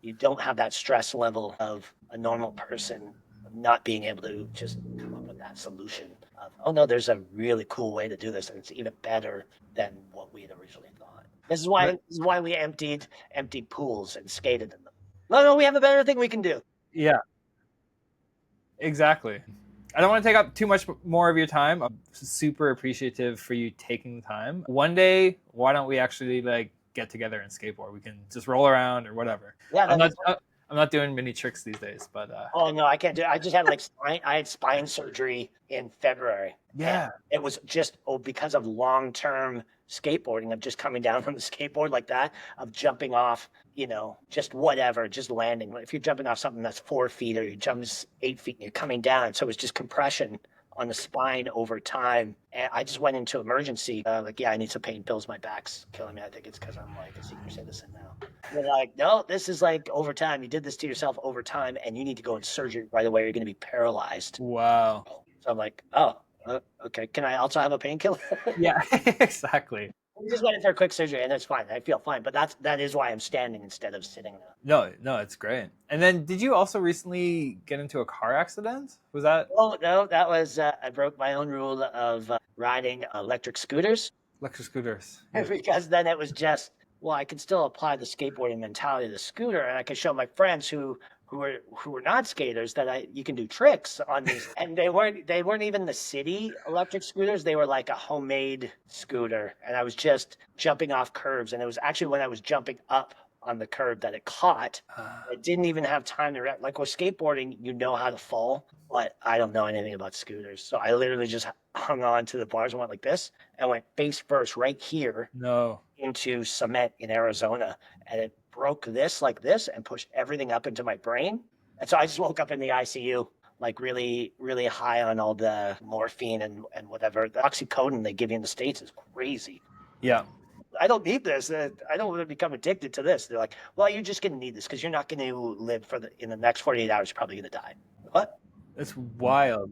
you don't have that stress level of a normal person not being able to just come up with that solution. of, oh no, there's a really cool way to do this, and it's even better than what we had originally thought. This is why we emptied pools and skated in them. No, we have a better thing we can do. Yeah, exactly. I don't want to take up too much more of your time. I'm super appreciative for you taking the time. One day, why don't we actually like get together and skateboard? We can just roll around or whatever. Yeah, I'm not doing many tricks these days, but oh no, I can't do it. I just had like I had spine surgery in February. yeah, It was just because of long-term skateboarding, of just coming down from the skateboard like that, of jumping off, just whatever, just landing. If you're jumping off something that's 4 feet or you jump 8 feet and you're coming down, so it was just compression on the spine over time. And I just went into emergency. I need some pain pills. My back's killing me. I think it's because I'm like a senior citizen now. They're like, no, this is like over time. You did this to yourself over time, and you need to go in surgery right away. You're going to be paralyzed. wow. So I'm like, oh, okay. Can I also have a painkiller? Yeah, exactly. We just went in for a quick surgery, and it's fine. I feel fine, but that is why I'm standing instead of sitting now. No, it's great. And then, did you also recently get into a car accident? Was that Oh no, that was I broke my own rule of riding electric scooters electric scooters? because then it was just, well, I could still apply the skateboarding mentality to the scooter, and I could show my friends who were not skaters that you can do tricks on these, and they weren't even the city electric scooters. They were like a homemade scooter, and I was just jumping off curves, and it was actually when I was jumping up on the curb that it caught. I didn't even have time to react. Like with skateboarding, you know how to fall, but I don't know anything about scooters, so I literally just hung on to the bars and went like this, and went face first right here No. into cement in Arizona, and it broke this like this and pushed everything up into my brain. And so I just woke up in the ICU, like really, really high on all the morphine and whatever. The oxycodone they give you in the States is crazy. Yeah. I don't need this. I don't want to become addicted to this. They're like, well, you're just going to need this because you're not going to live in the next 48 hours. You're probably going to die. What? It's wild.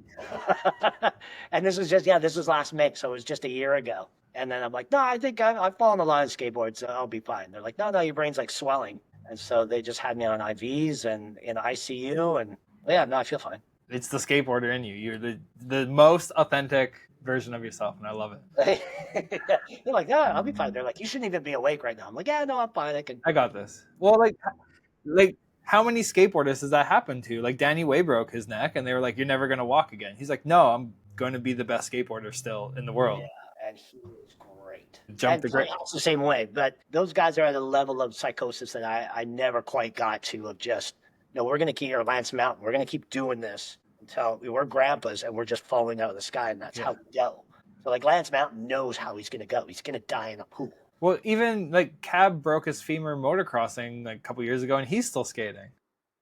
And this was last May. So it was just a year ago. And then I'm like, no, I think I've fallen the line of skateboards, so I'll be fine. They're like, no, your brain's like swelling. And so they just had me on IVs and in ICU. And yeah, no, I feel fine. It's the skateboarder in you. You're the most authentic version of yourself, and I love it. They're like, yeah, I'll be fine. They're like, you shouldn't even be awake right now. I'm like, yeah, no, I'm fine. I got this. Well, like how many skateboarders does that happen to? Like Danny Way broke his neck, and they were like, you're never gonna walk again. He's like, no, I'm going to be the best skateboarder still in the world. Yeah, and he was great. Jump the great. It's the same way, but those guys are at a level of psychosis that I never quite got to. Of just, we're gonna keep, or Lance Mountain, we're gonna keep doing this until we're grandpas and we're just falling out of the sky, and that's how we go. So like Lance Mountain knows how he's gonna go. He's gonna die in a pool. Well, even like Cab broke his femur motocrossing like a couple years ago, and he's still skating.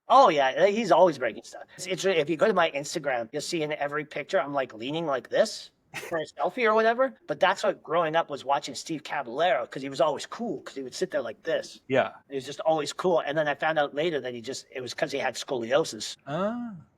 Oh yeah, he's always breaking stuff. It's if you go to my Instagram, you'll see in every picture I'm like leaning like this for a selfie or whatever. But that's what growing up was watching Steve Caballero, because he was always cool, because he would sit there like this. Yeah. He was just always cool. And then I found out later that it was because he had scoliosis.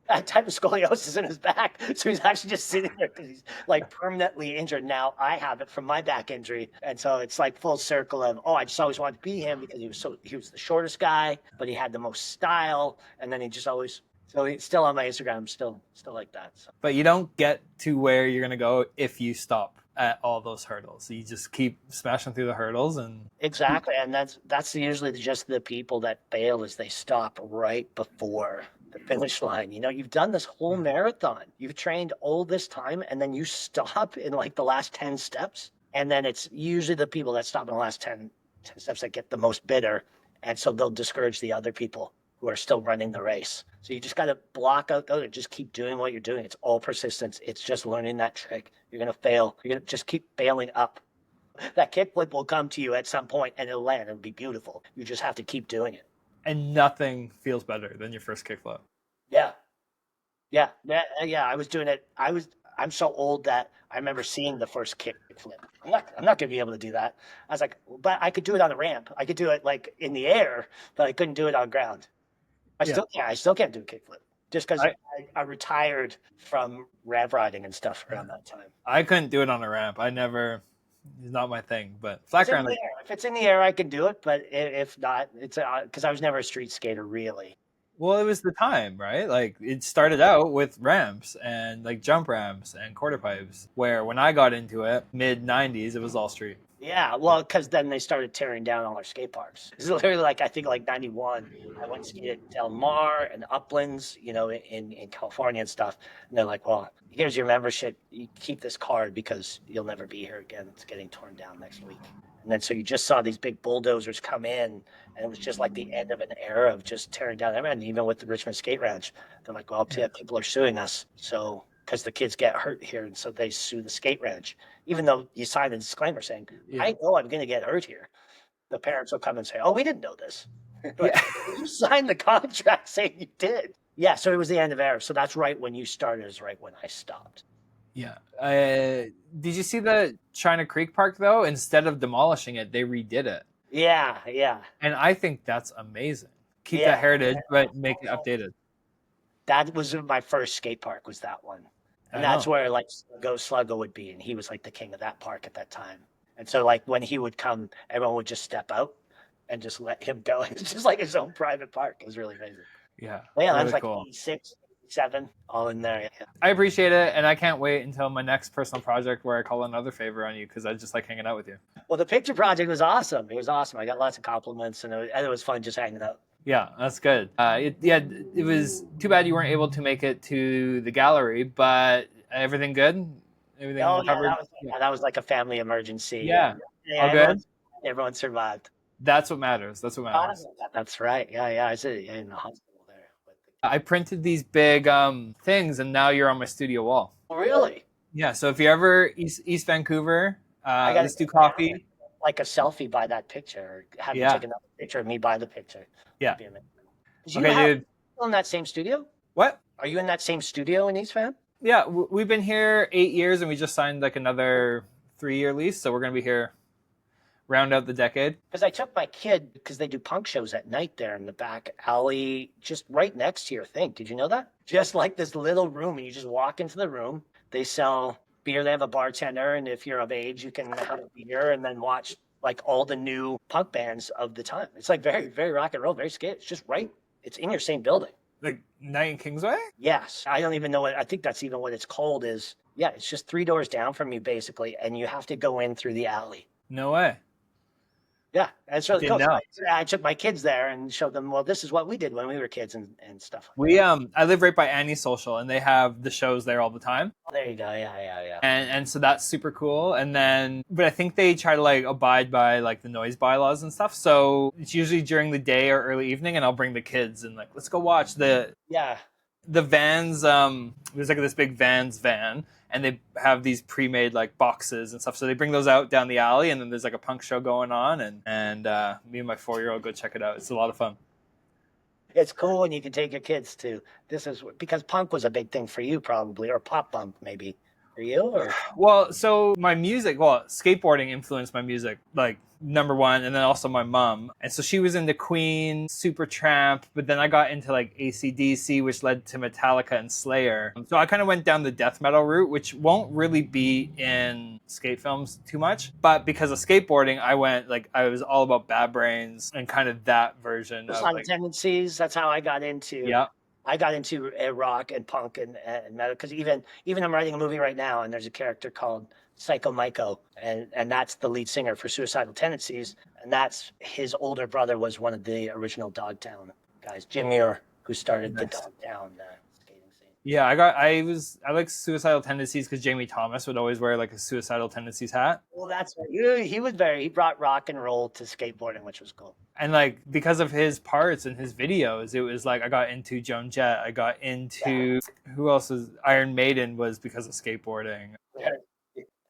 That type of scoliosis in his back. So he's actually just sitting there because he's like permanently injured. Now I have it from my back injury. And so it's like full circle of, I just always wanted to be him because he was the shortest guy, but he had the most style. And then he just always, so he's still on my Instagram, still like that. So. But you don't get to where you're going to go if you stop at all those hurdles. You just keep smashing through the hurdles. And exactly. And that's usually just the people that fail, is they stop right before the finish line. You've done this whole marathon, you've trained all this time, and then you stop in like the last 10 steps. And then it's usually the people that stop in the last 10 steps that get the most bitter. And so they'll discourage the other people who are still running the race. So you just got to block out those and just keep doing what you're doing. It's all persistence. It's just learning that trick. You're going to fail. You're going to just keep failing up. That kickflip will come to you at some point and it'll land. It'll be beautiful. You just have to keep doing it. And nothing feels better than your first kickflip. Yeah. I was doing it. I'm so old that I remember seeing the first kickflip. I'm not going to be able to do that. I was like, but I could do it on a ramp. I could do it like in the air, but I couldn't do it on ground. I still can't do a kickflip just because I retired from ramp riding and stuff around that time. I couldn't do it on a ramp. It's not my thing, but flat ground. If it's in the air, I can do it. But if not, it's because I was never a street skater, really. Well, it was the time, right? Like it started out with ramps and like jump ramps and quarter pipes, where when I got into it, mid 90s, it was all street. Yeah, well, because then they started tearing down all our skate parks. It's literally like I think like '91. I went and skated at Del Mar and Uplands, in California and stuff. And they're like, "Well, here's your membership. You keep this card because you'll never be here again. It's getting torn down next week." And then so you just saw these big bulldozers come in, and it was just like the end of an era of just tearing down everything. Even with the Richmond Skate Ranch, they're like, "Well, Yeah. people are suing us, so because the kids get hurt here, and so they sue the skate ranch." Even though you signed a disclaimer saying, Yeah. I know I'm going to get hurt here. The parents will come and say, "Oh, we didn't know this." Like, Yeah. you signed the contract saying you did. Yeah, so it was the end of era. So that's right when you started, is right when I stopped. Yeah. Did you see the China Creek Park though? Instead of demolishing it, they redid it. Yeah, yeah. And I think that's amazing. Keep Yeah. that heritage, but make it updated. That was my first skate park, was that one. And I that's know. where like Sluggo would be. And he was like the king of that park at that time. And so like when he would come, everyone would just step out and just let him go. It's just like his own private park. It was really amazing. Yeah. But yeah, that really was like cool. 86, 87, all in there. Yeah. I appreciate it, and I can't wait until my next personal project where I call another favor on you because I just like hanging out with you. Well, the picture project was awesome. It was awesome. I got lots of compliments, and it was fun just hanging out. Yeah, that's good. It was too bad you weren't able to make it to the gallery, but everything good? Everything Oh, recovered? that was like a family emergency. Yeah. Yeah, All good? everyone survived. That's what matters. That's what matters. That's right. Yeah. I was in the hospital there. I printed these big things, and now you're on my studio wall. Oh, really? Yeah, so if you're ever East Vancouver, let's do coffee. Like a selfie by that picture, or have you take another picture of me by the picture. Yeah. Okay, dude. In that same studio? What? Are you in that same studio in East Van? Yeah, we've been here 8 years, and we just signed like another 3-year lease, so we're gonna be here round out the decade. Because I took my kid, because they do punk shows at night there in the back alley, just right next to your thing. Did you know that? Just like this little room, and you just walk into the room. They sell beer. They have a bartender, and if you're of age, you can have a beer and then watch like all the new punk bands of the time. It's like very, very rock and roll, very skate. It's just right. It's in your same building. Like Night in Kingsway? Yes. I don't even know I think that's even what it's called is. Yeah, it's just 3 doors down from you basically, and you have to go in through the alley. No way. Yeah, and so Didn't know. I took my kids there and showed them, well, this is what we did when we were kids and stuff. I live right by Annie's Social, and they have the shows there all the time. Oh, there you go. Yeah. And so that's super cool. And then, but I think they try to like abide by like the noise bylaws and stuff. So it's usually during the day or early evening, and I'll bring the kids and like, let's go watch the Vans. There's like this big Vans van, and they have these pre-made like boxes and stuff. So they bring those out down the alley, and then there's like a punk show going on, and me and my 4-year-old go check it out. It's a lot of fun. It's cool, and you can take your kids to. This is because punk was a big thing for you, probably, or pop punk maybe for you. Or well, so my music, skateboarding influenced my music, like number one, and then also my mom. And so she was into Queen, Supertramp, but then I got into like AC/DC, which led to Metallica and Slayer. So I kind of went down the death metal route, which won't really be in skate films too much. But because of skateboarding, I was all about Bad Brains and kind of that version of like tendencies. That's how I got into. Yeah. I got into rock and punk and metal because even I'm writing a movie right now, and there's a character called Psycho Maiko, and that's the lead singer for Suicidal Tendencies, and that's his older brother was one of the original Dogtown guys, Jim Muir, who started the Dogtown skating scene. Yeah, I like Suicidal Tendencies because Jamie Thomas would always wear like a Suicidal Tendencies hat. Well, that's right. He brought rock and roll to skateboarding, which was cool. And like because of his parts and his videos, it was like I got into Joan Jett. I got into who else was Iron Maiden was because of skateboarding. Yeah.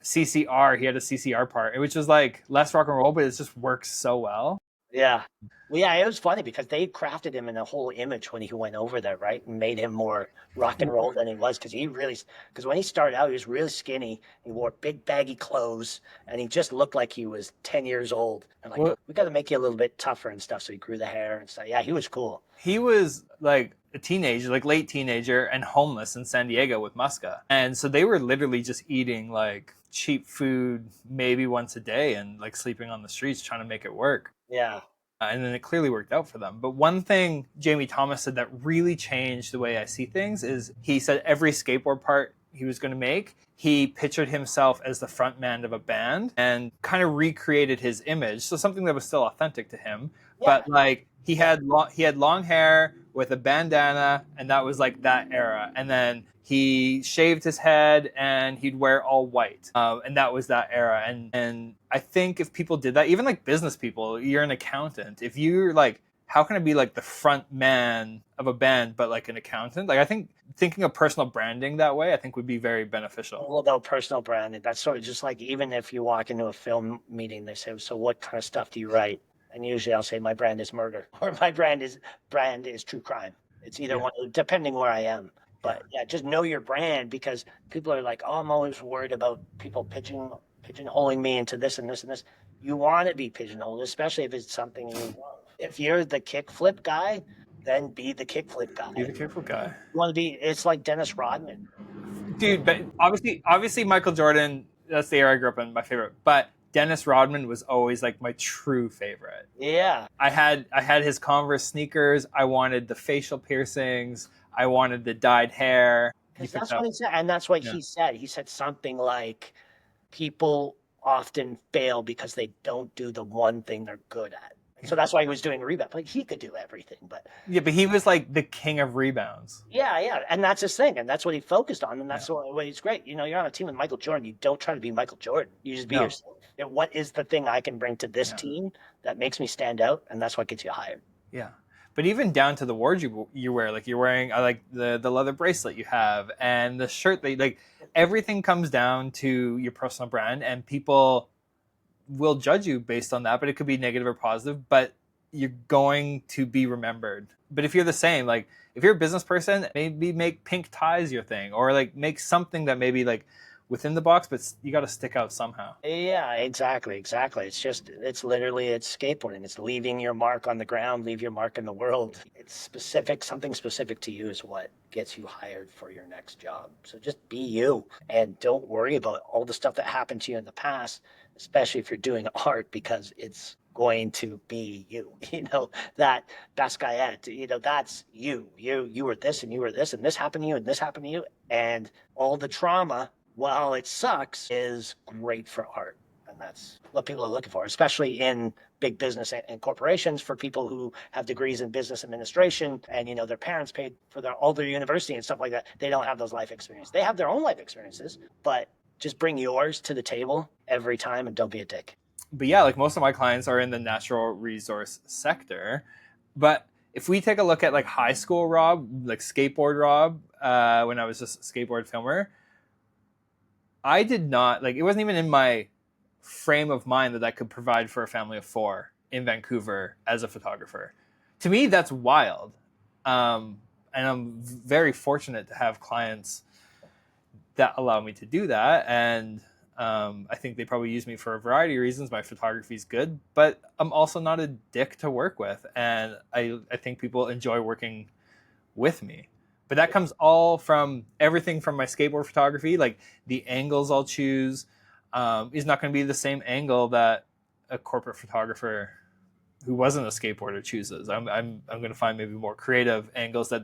CCR, he had a CCR part, which was like less rock and roll, but it just works so well. Yeah. Well, yeah, it was funny because they crafted him in a whole image when he went over there, right? And made him more rock and roll than he was because when he started out, he was really skinny. He wore big baggy clothes and he just looked like he was 10 years old. And like, we got to make you a little bit tougher and stuff. So he grew the hair and stuff. Yeah, he was cool. He was like a teenager, like late teenager and homeless in San Diego with Muska. And so they were literally just eating like cheap food maybe once a day and like sleeping on the streets trying to make it work. Yeah. And then it clearly worked out for them. But one thing Jamie Thomas said that really changed the way I see things is he said every skateboard part he was going to make, he pictured himself as the front man of a band and kind of recreated his image. So something that was still authentic to him. Yeah. But like he had long hair with a bandana, and that was like that era. And then he shaved his head and he'd wear all white. And that was that era. And I think if people did that, even like business people, you're an accountant. If you're like, how can I be like the front man of a band, but like an accountant? Like I think thinking of personal branding that way, I think would be very beneficial. All about personal branding. That's sort of just like, even if you walk into a film meeting, they say, so what kind of stuff do you write? And usually I'll say my brand is murder, or my brand is true crime. It's either one, depending where I am. But yeah, just know your brand, because people are like, oh, I'm always worried about people pigeonholing me into this and this and this. You want to be pigeonholed, especially if it's something you love. If you're the kickflip guy, then be the kickflip guy. Be the kickflip guy. You want to be, it's like Dennis Rodman. Dude, but obviously Michael Jordan, that's the era I grew up in, my favorite. But Dennis Rodman was always like my true favorite. Yeah. I had his Converse sneakers. I wanted the facial piercings. I wanted the dyed hair. Because that's what he said. And that's what he said. He said something like, people often fail because they don't do the one thing they're good at. So that's why he was doing rebound. Like he could do everything, but he was like the king of rebounds. Yeah, and that's his thing, and that's what he focused on, and that's what he's great. You know, you're on a team with Michael Jordan. You don't try to be Michael Jordan. You just be yourself. What is the thing I can bring to this team that makes me stand out, and that's what gets you hired. Yeah, but even down to the wardrobe you wear, like you're wearing, I like the leather bracelet you have, and the shirt that like everything comes down to your personal brand, and people will judge you based on that, but it could be negative or positive, but you're going to be remembered. But if you're the same, like if you're a business person, maybe make pink ties your thing, or like make something that maybe like within the box, but you got to stick out somehow. Yeah, exactly. It's literally skateboarding. It's leaving your mark on the ground, leave your mark in the world. It's specific, something specific to you is what gets you hired for your next job. So just be you, and don't worry about all the stuff that happened to you in the past, especially if you're doing art, because it's going to be you. You know, that Basquiat, you know, that's you. You were this and you were this, and this happened to you and this happened to you. And all the trauma, while it sucks, is great for art. And that's what people are looking for, especially in big business and corporations, for people who have degrees in business administration and, you know, their parents paid for all their university and stuff like that. They don't have those life experiences. They have their own life experiences, but just bring yours to the table every time, and don't be a dick. But yeah, like most of my clients are in the natural resource sector. But if we take a look at like high school Rob, like skateboard Rob, when I was just a skateboard filmer, I did not, like, it wasn't even in my frame of mind that I could provide for a family of 4 in Vancouver as a photographer. To me, that's wild. And I'm very fortunate to have clients that allow me to do that. And I think they probably use me for a variety of reasons. My photography is good, but I'm also not a dick to work with. And I think people enjoy working with me. But that comes all from everything from my skateboard photography. Like the angles I'll choose is not going to be the same angle that a corporate photographer who wasn't a skateboarder chooses. I'm going to find maybe more creative angles that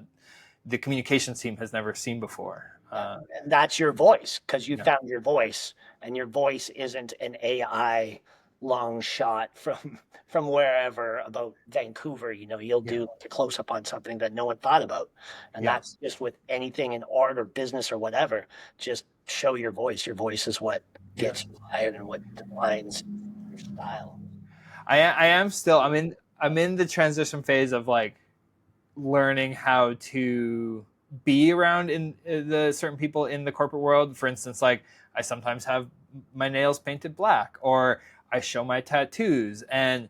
the communications team has never seen before. And that's your voice, because you found your voice, and your voice isn't an AI long shot from wherever about Vancouver. You know, you'll do a close up on something that no one thought about, and that's just with anything in art or business or whatever. Just show your voice. Your voice is what gets you hired and what defines your style. I am still. I'm in the transition phase of like learning how to be around in the certain people in the corporate world. For instance, like I sometimes have my nails painted black, or I show my tattoos, and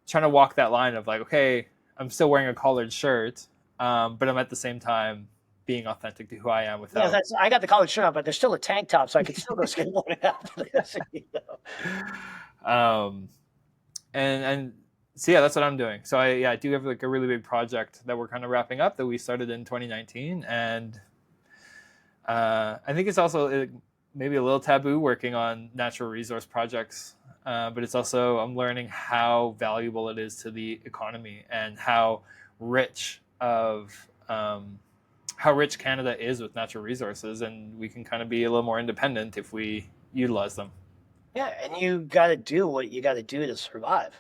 trying to walk that line of like, okay, I'm still wearing a collared shirt, but I'm at the same time being authentic to who I am without. Yeah, I got the collared shirt on, but there's still a tank top, so I can still go skateboarding after this. You know? And so yeah, that's what I'm doing. So I do have like a really big project that we're kind of wrapping up that we started in 2019, and I think it's also maybe a little taboo working on natural resource projects but it's also I'm learning how valuable it is to the economy and rich of how rich Canada is with natural resources, and we can kind of be a little more independent if we utilize them. Yeah, and you got to do what you got to do to survive.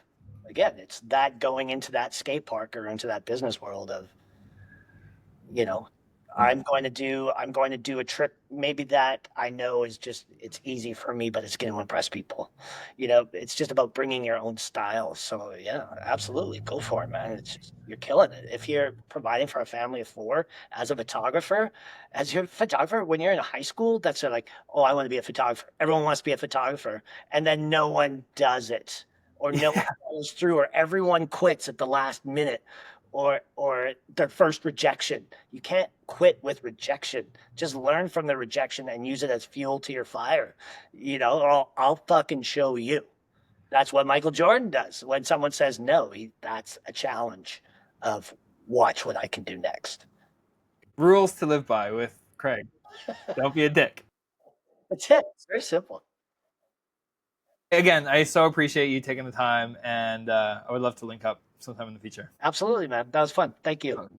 Again, it's that going into that skate park or into that business world of, you know, I'm going to do a trick maybe that I know is just it's easy for me, but it's going to impress people. It's just about bringing your own style. So yeah, absolutely, go for it, man. It's just, you're killing it. If you're providing for a family of four as your photographer, when you're in high school, that's like, oh, I want to be a photographer. Everyone wants to be a photographer, and then no one does it, or no one follows through, or everyone quits at the last minute or their first rejection. You can't quit with rejection. Just learn from the rejection and use it as fuel to your fire. Or I'll fucking show you. That's what Michael Jordan does. When someone says no, that's a challenge of watch what I can do next. Rules to live by with Kraig. Don't be a dick. That's it. It's very simple. Again, I so appreciate you taking the time, and I would love to link up sometime in the future. Absolutely, man. That was fun. Thank you.